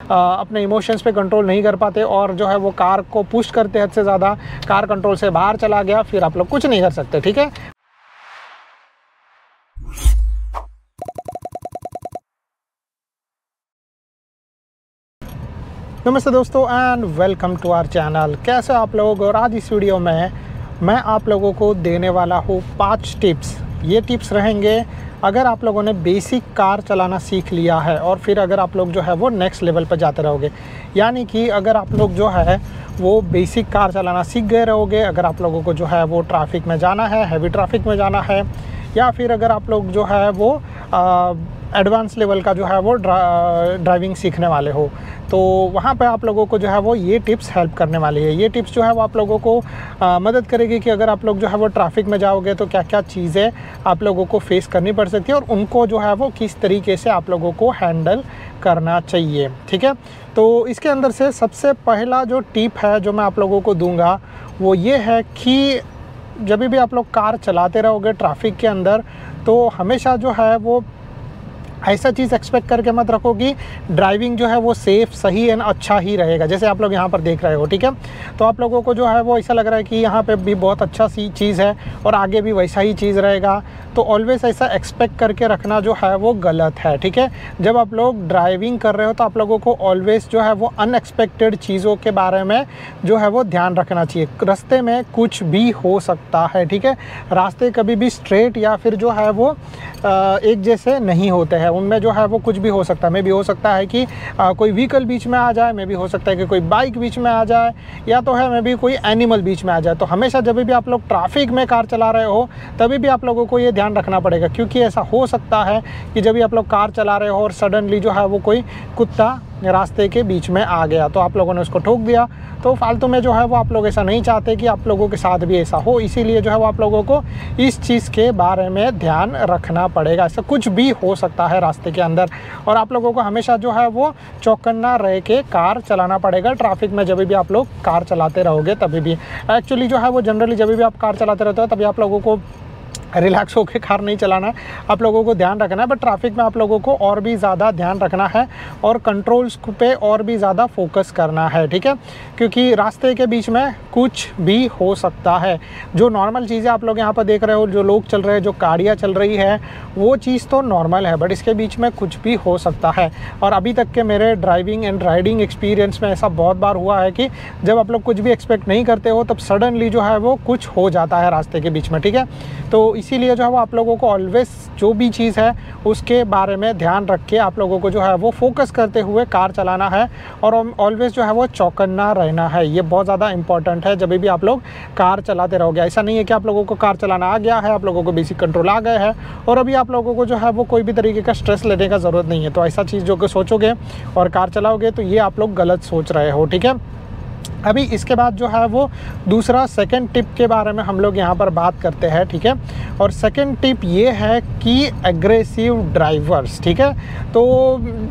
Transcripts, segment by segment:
अपने इमोशंस पे कंट्रोल नहीं कर पाते और जो है वो कार को पुश करते हद से ज़्यादा, कार कंट्रोल से बाहर चला गया, फिर आप लोग कुछ नहीं कर सकते। ठीक है। नमस्ते दोस्तों and welcome to our channel. कैसे आप लोग? और आज इस वीडियो में मैं आप लोगों को देने वाला हूँ 5 टिप्स। ये टिप्स रहेंगे अगर आप लोगों ने बेसिक कार चलाना सीख लिया है और फिर अगर आप लोग जो है वो नेक्स्ट लेवल पर जाते रहोगे, यानी कि अगर आप लोग जो है वो बेसिक कार चलाना सीख गए रहोगे, अगर आप लोगों को जो है वो ट्रैफिक में जाना है, हैवी ट्रैफिक में जाना है, या फिर अगर आप लोग जो है वो एडवांस लेवल का जो है वो ड्राइविंग सीखने वाले हो, तो वहाँ पे आप लोगों को जो है वो ये टिप्स हेल्प करने वाली है। ये टिप्स जो है वो आप लोगों को मदद करेगी कि अगर आप लोग जो है वो ट्रैफिक में जाओगे तो क्या क्या चीज़ें आप लोगों को फेस करनी पड़ सकती है और उनको जो है वो किस तरीके से आप लोगों को हैंडल करना चाहिए। ठीक है। तो इसके अंदर से सबसे पहला जो टिप है जो मैं आप लोगों को दूँगा वो ये है कि जब भी आप लोग कार चलाते रहोगे ट्रैफिक के अंदर, तो हमेशा जो है वो ऐसा चीज़ एक्सपेक्ट करके मत रखो कि ड्राइविंग जो है वो सेफ़, सही एंड अच्छा ही रहेगा। जैसे आप लोग यहाँ पर देख रहे हो, ठीक है, तो आप लोगों को जो है वो ऐसा लग रहा है कि यहाँ पे भी बहुत अच्छा सी चीज़ है और आगे भी वैसा ही चीज़ रहेगा, तो ऑलवेज़ ऐसा एक्सपेक्ट करके रखना जो है वो गलत है। ठीक है। जब आप लोग ड्राइविंग कर रहे हो तो आप लोगों को ऑलवेज़ जो है वो अनएक्सपेक्टेड चीज़ों के बारे में जो है वो ध्यान रखना चाहिए। रास्ते में कुछ भी हो सकता है। ठीक है। रास्ते कभी भी स्ट्रेट या फिर जो है वो एक जैसे नहीं होते हैं, उनमें जो है वो कुछ भी हो सकता है। मे भी हो सकता है कि कोई व्हीकल बीच में आ जाए, मे भी हो सकता है कि कोई बाइक बीच में आ जाए, या तो है मे भी कोई एनिमल बीच में आ जाए। तो हमेशा जब भी आप लोग ट्रैफिक में कार चला रहे हो तभी भी आप लोगों को ये ध्यान रखना पड़ेगा, क्योंकि ऐसा हो सकता है कि जब भी आप लोग कार चला रहे हो और सडनली जो है वो कोई कुत्ता रास्ते के बीच में आ गया, तो आप लोगों ने उसको ठोक दिया, तो फालतू में जो है वो आप लोग ऐसा नहीं चाहते कि आप लोगों के साथ भी ऐसा हो। इसीलिए जो है वो आप लोगों को इस चीज़ के बारे में ध्यान रखना पड़ेगा। ऐसा कुछ भी हो सकता है रास्ते के अंदर और आप लोगों को हमेशा जो है वो चौकन्ना रह के कार चलाना पड़ेगा ट्रैफिक में। जब भी आप लोग कार चलाते रहोगे तभी भी एक्चुअली जो है वो जनरली जब भी आप कार चलाते रहते हो तभी आप लोगों को रिलैक्स होकर कार नहीं चलाना है, आप लोगों को ध्यान रखना है। बट ट्रैफिक में आप लोगों को और भी ज़्यादा ध्यान रखना है और कंट्रोल्स पे और भी ज़्यादा फोकस करना है। ठीक है। क्योंकि रास्ते के बीच में कुछ भी हो सकता है। जो नॉर्मल चीज़ें आप लोग यहाँ पर देख रहे हो, जो लोग चल रहे हैं, जो गाड़ियाँ चल रही है, वो चीज़ तो नॉर्मल है, बट इसके बीच में कुछ भी हो सकता है। और अभी तक के मेरे ड्राइविंग एंड राइडिंग एक्सपीरियंस में ऐसा बहुत बार हुआ है कि जब आप लोग कुछ भी एक्सपेक्ट नहीं करते हो तब सडनली जो है वो कुछ हो जाता है रास्ते के बीच में। ठीक है। तो इसीलिए जो है वो आप लोगों को ऑलवेज़ जो भी चीज़ है उसके बारे में ध्यान रख के आप लोगों को जो है वो फोकस करते हुए कार चलाना है और ऑलवेज़ जो है वो चौकन्ना रहना है। ये बहुत ज़्यादा इंपॉर्टेंट है जब भी आप लोग कार चलाते रहोगे। ऐसा नहीं है कि आप लोगों को कार चलाना आ गया है, आप लोगों को बेसिक कंट्रोल आ गया है और अभी आप लोगों को जो है वो कोई भी तरीके का स्ट्रेस लेने का ज़रूरत नहीं है। तो ऐसा चीज़ जो कि सोचोगे और कार चलाओगे तो ये आप लोग गलत सोच रहे हो। ठीक है। अभी इसके बाद जो है वो दूसरा सेकंड टिप के बारे में हम लोग यहाँ पर बात करते हैं। ठीक है। और सेकंड टिप ये है कि एग्रेसिव ड्राइवर्स। ठीक है। तो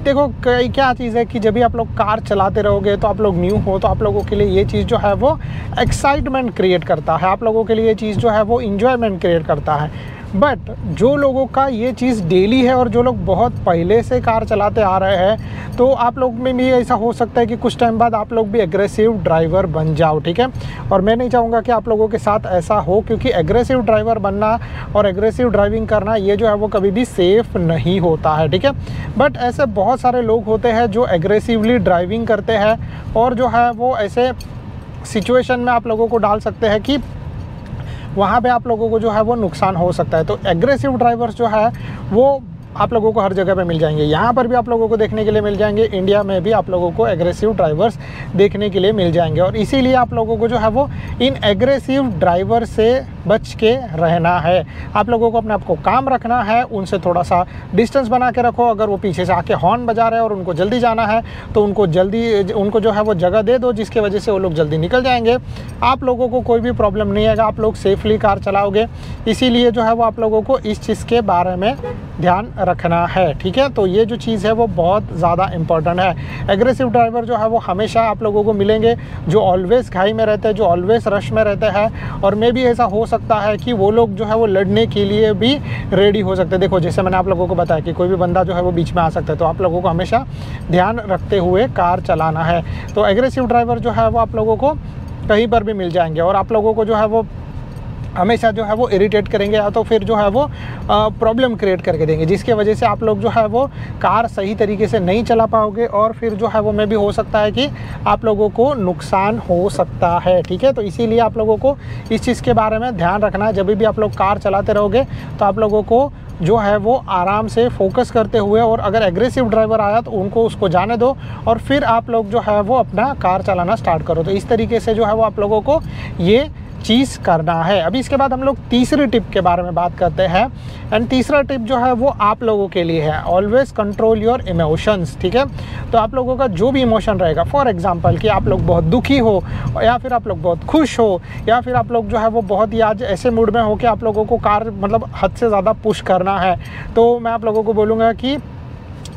देखो क्या चीज़ है कि जब भी आप लोग कार चलाते रहोगे तो आप लोग न्यू हो तो आप लोगों के लिए ये चीज़ जो है वो एक्साइटमेंट क्रिएट करता है, आप लोगों के लिए ये चीज़ जो है वो इंजॉयमेंट क्रिएट करता है। बट जो लोगों का ये चीज़ डेली है और जो लोग बहुत पहले से कार चलाते आ रहे हैं, तो आप लोग में भी ऐसा हो सकता है कि कुछ टाइम बाद आप लोग भी एग्रेसिव ड्राइवर बन जाओ। ठीक है। और मैं नहीं चाहूँगा कि आप लोगों के साथ ऐसा हो, क्योंकि एग्रेसिव ड्राइवर बनना और एग्रेसिव ड्राइविंग करना ये जो है वो कभी भी सेफ़ नहीं होता है। ठीक है। बट ऐसे बहुत सारे लोग होते हैं जो एग्रेसिवली ड्राइविंग करते हैं और जो है वो ऐसे सिचुएशन में आप लोगों को डाल सकते हैं कि वहाँ पे आप लोगों को जो है वो नुकसान हो सकता है। तो एग्रेसिव ड्राइवर्स जो है वो आप लोगों को हर जगह पे मिल जाएंगे। यहाँ पर भी आप लोगों को देखने के लिए मिल जाएंगे, इंडिया में भी आप लोगों को एग्रेसिव ड्राइवर्स देखने के लिए मिल जाएंगे। और इसीलिए आप लोगों को जो है वो इन एग्रेसिव ड्राइवर से बच के रहना है। आप लोगों को अपने आप को काम रखना है, उनसे थोड़ा सा डिस्टेंस बना के रखो। अगर वो पीछे से आके हॉर्न बजा रहे हैं और उनको जल्दी जाना है तो उनको जो है वो जगह दे दो, जिसकी वजह से वो लोग जल्दी निकल जाएंगे। आप लोगों को कोई भी प्रॉब्लम नहीं आएगा, आप लोग सेफली कार चलाओगे। इसीलिए जो है वो आप लोगों को इस चीज़ के बारे में ध्यान रखना है। ठीक है। तो ये जो चीज़ है वो बहुत ज़्यादा इंपॉर्टेंट है। एग्रेसिव ड्राइवर जो है वो हमेशा आप लोगों को मिलेंगे जो ऑलवेज़ खाई में रहते हैं, जो ऑलवेज़ रश में रहते हैं। और मे भी ऐसा हो सकता है कि वो लोग जो है वो लड़ने के लिए भी रेडी हो सकते हैं। देखो जैसे मैंने आप लोगों को बताया कि कोई भी बंदा जो है वो बीच में आ सकता है, तो आप लोगों को हमेशा ध्यान रखते हुए कार चलाना है। तो एग्रेसिव ड्राइवर जो है वो आप लोगों को कहीं पर भी मिल जाएंगे और आप लोगों को जो है वो हमेशा जो है वो इरिटेट करेंगे या तो फिर जो है वो प्रॉब्लम क्रिएट करके देंगे, जिसके वजह से आप लोग जो है वो कार सही तरीके से नहीं चला पाओगे और फिर जो है वो में भी हो सकता है कि आप लोगों को नुकसान हो सकता है। ठीक है, तो इसीलिए आप लोगों को इस चीज़ के बारे में ध्यान रखना है। जब भी आप लोग कार चलाते रहोगे तो आप लोगों को जो है वो आराम से फोकस करते हुए, और अगर एग्रेसिव ड्राइवर आया तो उनको उसको जाने दो और फिर आप लोग जो है वो अपना कार चलाना स्टार्ट करो। तो इस तरीके से जो है वो आप लोगों को ये चीज़ करना है। अभी इसके बाद हम लोग तीसरी टिप के बारे में बात करते हैं, एंड तीसरा टिप जो है वो आप लोगों के लिए है, ऑलवेज कंट्रोल योर इमोशंस। ठीक है, तो आप लोगों का जो भी इमोशन रहेगा, फॉर एग्जांपल कि आप लोग बहुत दुखी हो या फिर आप लोग बहुत खुश हो या फिर आप लोग जो है वो बहुत ही आज ऐसे मूड में हो कि आप लोगों को कार मतलब हद से ज़्यादा पुश करना है, तो मैं आप लोगों को बोलूँगा कि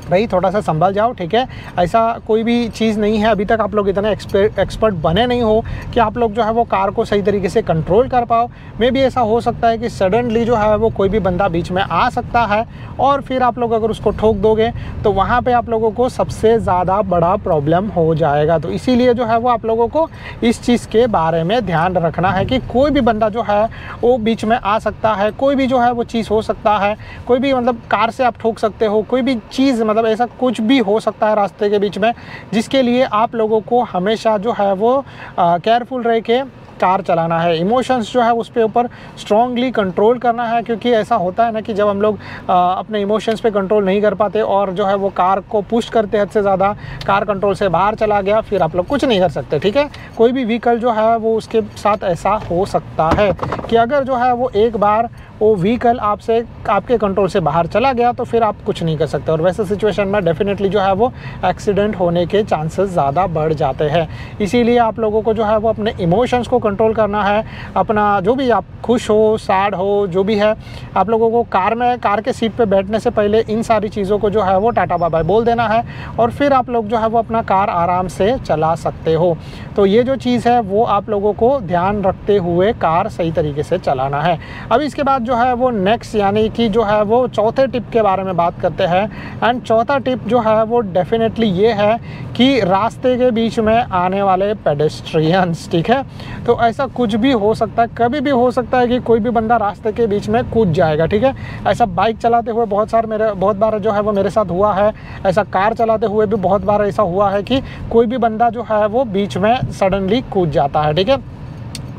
भाई थोड़ा सा संभल जाओ। ठीक है, ऐसा कोई भी चीज़ नहीं है, अभी तक आप लोग इतने एक्सपर्ट बने नहीं हो कि आप लोग जो है वो कार को सही तरीके से कंट्रोल कर पाओ। मे भी ऐसा हो सकता है कि सडनली जो है वो कोई भी बंदा बीच में आ सकता है और फिर आप लोग अगर उसको ठोक दोगे तो वहाँ पे आप लोगों को सबसे ज़्यादा बड़ा प्रॉब्लम हो जाएगा। तो इसीलिए जो है वो आप लोगों को इस चीज़ के बारे में ध्यान रखना है कि कोई भी बंदा जो है वो बीच में आ सकता है, कोई भी जो है वो चीज़ हो सकता है, कोई भी मतलब कार से आप ठोक सकते हो, कोई भी चीज़ मतलब ऐसा कुछ भी हो सकता है रास्ते के बीच में, जिसके लिए आप लोगों को हमेशा जो है वो केयरफुल रह के कार चलाना है। इमोशंस जो है उस पे ऊपर स्ट्रांगली कंट्रोल करना है, क्योंकि ऐसा होता है ना कि जब हम लोग अपने इमोशंस पे कंट्रोल नहीं कर पाते और जो है वो कार को पुश करते हद से ज़्यादा, कार कंट्रोल से बाहर चला गया, फिर आप लोग कुछ नहीं कर सकते। ठीक है, कोई भी व्हीकल जो है वो उसके साथ ऐसा हो सकता है कि अगर जो है वो एक बार वो व्हीकल आपके कंट्रोल से बाहर चला गया तो फिर आप कुछ नहीं कर सकते, और वैसे सिचुएशन में डेफिनेटली जो है वो एक्सीडेंट होने के चांसेस ज़्यादा बढ़ जाते हैं। इसीलिए आप लोगों को जो है वो अपने इमोशंस को कंट्रोल करना है। अपना जो भी आप खुश हो, सैड हो, जो भी है, आप लोगों को कार के सीट पे बैठने से पहले इन सारी चीज़ों को जो है वो टाटा बाय बाय बोल देना है और फिर आप लोग जो है वो अपना कार आराम से चला सकते हो। तो ये जो चीज़ है वो आप लोगों को ध्यान रखते हुए कार सही तरीके से चलाना है। अब इसके बाद जो है वो नेक्स्ट यानी कि जो है वो चौथे टिप के बारे में बात करते हैं, एंड चौथा टिप जो है वो डेफिनेटली ये है कि रास्ते के बीच में आने वाले पेडेस्ट्रियंस। ठीक है, तो ऐसा कुछ भी हो सकता है, कभी भी हो सकता है कि कोई भी बंदा रास्ते के बीच में कूद जाएगा। ठीक है, ऐसा बाइक चलाते हुए बहुत बार जो है वो मेरे साथ हुआ है, ऐसा कार चलाते हुए भी बहुत बार ऐसा हुआ है कि कोई भी बंदा जो है वो बीच में सडनली कूद जाता है। ठीक है,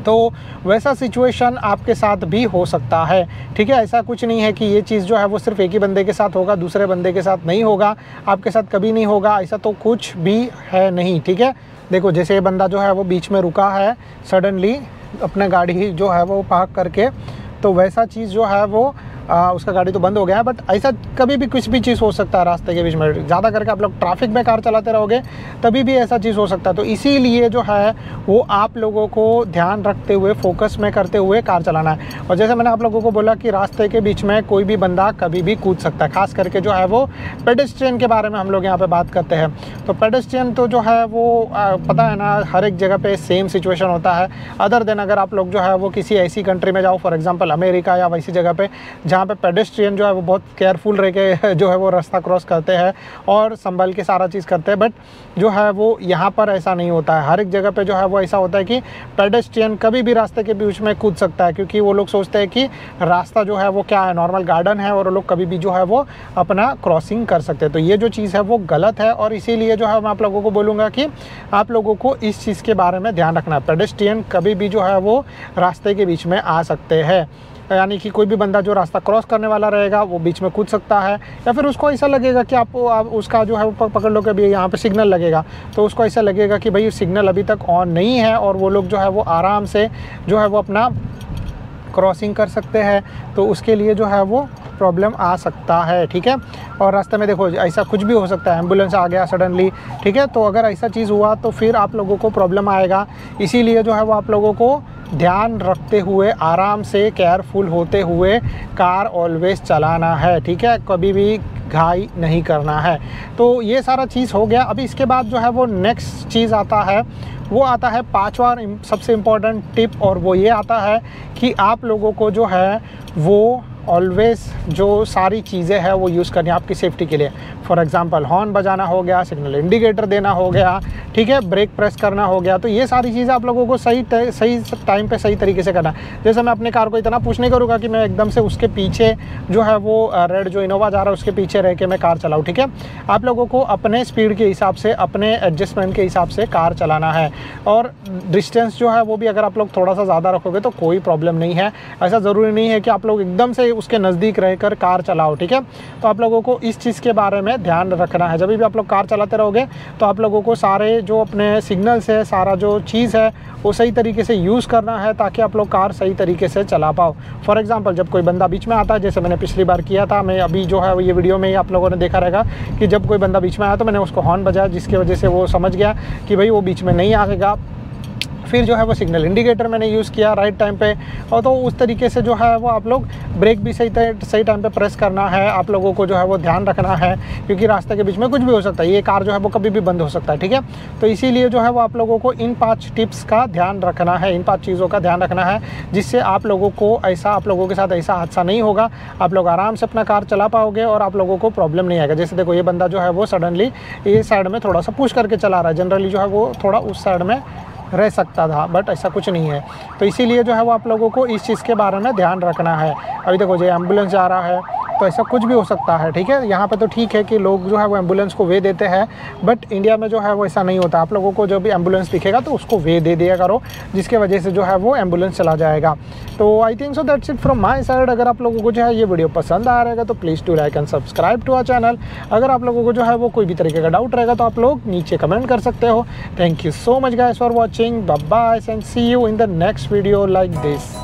तो वैसा सिचुएशन आपके साथ भी हो सकता है। ठीक है, ऐसा कुछ नहीं है कि ये चीज़ जो है वो सिर्फ एक ही बंदे के साथ होगा, दूसरे बंदे के साथ नहीं होगा, आपके साथ कभी नहीं होगा, ऐसा तो कुछ भी है नहीं। ठीक है, देखो जैसे ये बंदा जो है वो बीच में रुका है सडनली अपने गाड़ी जो है वो पार्क करके, तो वैसा चीज़ जो है वो उसका गाड़ी तो बंद हो गया है, बट ऐसा कभी भी कुछ भी चीज़ हो सकता है रास्ते के बीच में। ज़्यादा करके आप लोग ट्रैफिक में कार चलाते रहोगे तभी भी ऐसा चीज़ हो सकता है। तो इसीलिए जो है वो आप लोगों को ध्यान रखते हुए, फोकस में करते हुए कार चलाना है। और जैसे मैंने आप लोगों को बोला कि रास्ते के बीच में कोई भी बंदा कभी भी कूद सकता है, खास करके जो है वो पेडेस्ट्रियन के बारे में हम लोग यहाँ पर बात करते हैं। तो पेडेस्ट्रियन तो जो है वो पता है ना, हर एक जगह पर सेम सिचुएशन होता है। अदर देन अगर आप लोग जो है वो किसी ऐसी कंट्री में जाओ, फॉर एग्जाम्पल अमेरिका या वैसी जगह पर जहाँ पे पेडेस्ट्रियन जो है वो बहुत केयरफुल रह के जो है वो रास्ता क्रॉस करते हैं और संभल के सारा चीज़ करते हैं, बट जो है वो यहाँ पर ऐसा नहीं होता है। हर एक जगह पे जो है वो ऐसा होता है कि पेडेस्ट्रियन कभी भी रास्ते के बीच में कूद सकता है, क्योंकि वो लोग सोचते हैं कि रास्ता जो है वो क्या है, नॉर्मल गार्डन है और वो लोग कभी भी जो है वो अपना क्रॉसिंग कर सकते हैं। तो ये जो चीज़ है वो गलत है, और इसीलिए जो है मैं आप लोगों को बोलूँगा कि आप लोगों को इस चीज़ के बारे में ध्यान रखना है। पेडेस्ट्रियन कभी भी जो है वो रास्ते के बीच में आ सकते हैं, यानी कि कोई भी बंदा जो रास्ता क्रॉस करने वाला रहेगा वो बीच में कूद सकता है, या फिर उसको ऐसा लगेगा कि आप उसका जो है वो पकड़ लो कि अभी यहाँ पे सिग्नल लगेगा, तो उसको ऐसा लगेगा कि भाई सिग्नल अभी तक ऑन नहीं है और वो लोग जो है वो आराम से जो है वो अपना क्रॉसिंग कर सकते हैं। तो उसके लिए जो है वो प्रॉब्लम आ सकता है। ठीक है, और रास्ते में देखो ऐसा कुछ भी हो सकता है, एम्बुलेंस आ गया सडनली। ठीक है, तो अगर ऐसा चीज़ हुआ तो फिर आप लोगों को प्रॉब्लम आएगा। इसीलिए जो है वो आप लोगों को ध्यान रखते हुए, आराम से, केयरफुल होते हुए कार ऑलवेज चलाना है, ठीक है। कभी भी घाई नहीं करना है। तो ये सारा चीज़ हो गया। अभी इसके बाद जो है वो नेक्स्ट चीज़ आता है, वो आता है पांचवा सबसे इम्पोर्टेंट टिप, और वो ये आता है कि आप लोगों को जो है वो ऑलवेज़ जो सारी चीज़ें हैं वो यूज़ करनी है आपकी सेफ्टी के लिए। फॉर एग्ज़ाम्पल हॉर्न बजाना हो गया, सिग्नल इंडिकेटर देना हो गया, ठीक है, ब्रेक प्रेस करना हो गया। तो ये सारी चीज़ें आप लोगों को सही टाइम पे सही तरीके से करना है। जैसे मैं अपने कार को इतना पुश नहीं करूँगा कि मैं एकदम से उसके पीछे जो है वो रेड जो इनोवा जा रहा है उसके पीछे रह के मैं कार चलाऊँ, ठीक है। आप लोगों को अपने स्पीड के हिसाब से, अपने एडजस्टमेंट के हिसाब से कार चलाना है। और डिस्टेंस जो है वो भी अगर आप लोग थोड़ा सा ज़्यादा रखोगे तो कोई प्रॉब्लम नहीं है। ऐसा ज़रूरी नहीं है कि आप लोग एकदम से उसके नज़दीक रहकर कार चलाओ, ठीक है। तो आप लोगों को इस चीज़ के बारे में ध्यान रखना है। जब भी आप लोग कार चलाते रहोगे तो आप लोगों को सारे जो अपने सिग्नल्स है, सारा जो चीज़ है वो सही तरीके से यूज़ करना है ताकि आप लोग कार सही तरीके से चला पाओ। फॉर एग्जांपल जब कोई बंदा बीच में आता है, जैसे मैंने पिछली बार किया था, मैं अभी जो है ये वीडियो में ही आप लोगों ने देखा रहेगा कि जब कोई बंदा बीच में आया तो मैंने उसको हॉर्न बजाया, जिसकी वजह से वो समझ गया कि भाई वो बीच में नहीं आएगा। फिर जो है वो सिग्नल इंडिकेटर मैंने यूज़ किया राइट टाइम पे। और तो उस तरीके से जो है वो आप लोग ब्रेक भी सही टाइम पे प्रेस करना है। आप लोगों को जो है वो ध्यान रखना है, क्योंकि रास्ते के बीच में कुछ भी हो सकता है, ये कार जो है वो कभी भी बंद हो सकता है, ठीक है। तो इसीलिए जो है वो आप लोगों को इन 5 टिप्स का ध्यान रखना है, इन 5 चीज़ों का ध्यान रखना है, जिससे आप लोगों के साथ ऐसा हादसा नहीं होगा। आप लोग आराम से अपना कार चला पाओगे और आप लोगों को प्रॉब्लम नहीं आएगा। जैसे देखो ये बंदा जो है वो सडनली ये साइड में थोड़ा सा पुश करके चला रहा है, जनरली जो है वो थोड़ा उस साइड में रह सकता था, बट ऐसा कुछ नहीं है। तो इसीलिए जो है वो आप लोगों को इस चीज़ के बारे में ध्यान रखना है। अभी देखो जो एम्बुलेंस जा रहा है तो ऐसा कुछ भी हो सकता है, ठीक है। यहाँ पे तो ठीक है कि लोग जो है वो एम्बुलेंस को वे देते हैं, बट इंडिया में जो है वो ऐसा नहीं होता। आप लोगों को जब भी एम्बुलेंस दिखेगा तो उसको वे दे दिया करो, जिसके वजह से जो है वो एम्बुलेंस चला जाएगा। तो I think so that's it from my side. अगर आप लोगों को जो है ये वीडियो पसंद आ रहेगा तो please to like and subscribe to our channel. अगर आप लोगों को जो है वो कोई भी तरीके का डाउट रहेगा तो आप लोग नीचे कमेंट कर सकते हो। Thank you so much guys for watching, bye bye and see you in the next video like this.